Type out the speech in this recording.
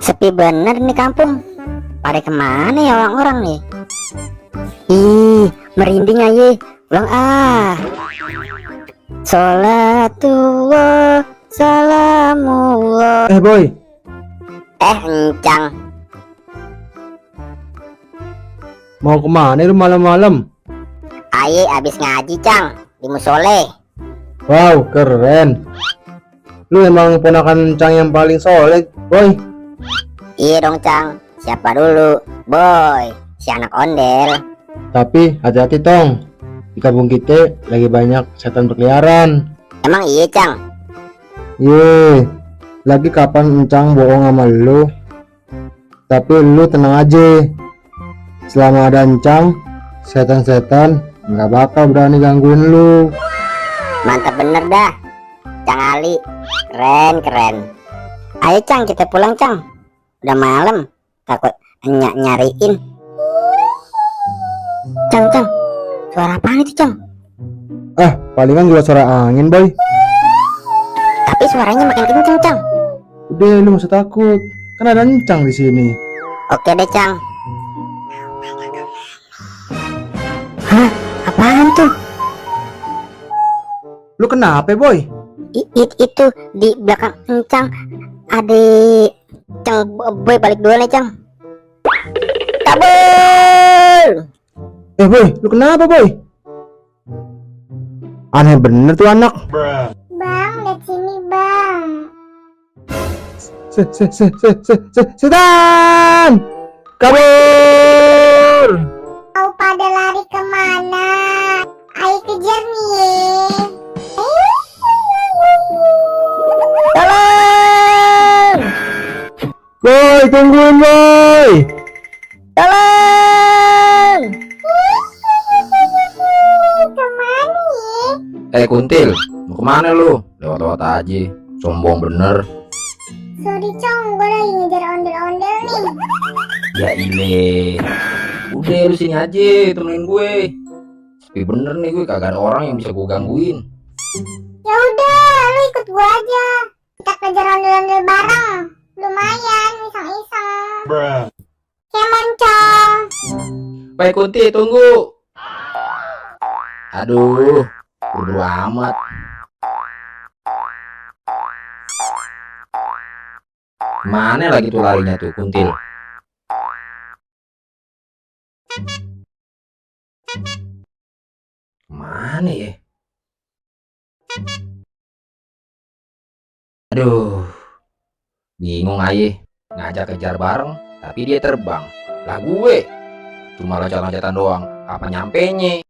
Sepi bener nih kampung. Pada kemana ya orang-orang nih? Ih, merinding aja. Ulang Sholatullah, salamullah. Boy, Encang. mau kemana lu malam-malam? Aye abis ngaji cang di musole. Wow, keren. Lu emang ponakan Cang yang paling soleh, Boy. Iya dong cang. Siapa dulu? Boy, si anak ondel. Tapi hati-hati tong. Di kampung kita lagi banyak setan berkeliaran. Emang iya cang? Ye, lagi kapan Encang bohong sama lu? Tapi lu tenang aja. Selama ada Encang, setan-setan nggak bakal berani gangguin lu. Mantap bener dah Cang Ali. Keren. Ayo cang kita pulang cang. Udah malam. Takut nyariin. Cang. Suara apaan itu cang? Palingan juga suara angin, Boy. Tapi suaranya makin kenceng cang. Udah, lu gak usah takut. Kan ada Encang di sini. Oke deh cang. Hah? Apaan tuh? Lu kenapa, Boy? Itu di belakang Encang ada Cang. Boy balik dulu nih Cang. Kabur. Boy, lu kenapa, Boy? Aneh bener tuh anak. Bang, lihat sini bang. Setan! Kabur! Mau pada lari kemana? Ayo kejar nih. Tolong. Boy, tungguin, Boy! Tolong. Kemana ya? Kuntil, mau kemana lu? Lewat-lewat aja, sombong bener. Sorry Cong, gue lagi ngejar ondel-ondel nih. Ya ile, udah lu sini aja, temenin gue. Sepi bener nih gue, kagak ada orang yang bisa gue gangguin. Ya udah, lu ikut gue aja. Kita kejar ondel-ondel bareng. Lumayan, iseng-iseng. Kemen Cong. Baik Kunti, tunggu. Aduh, buru amat. Mana lagi tuh larinya tuh Kuntil? Mana ya? Aduh, bingung aja. Ngajak kejar bareng, tapi dia terbang. Lah gue cuma loncat-loncatan doang. Apa nyampenya?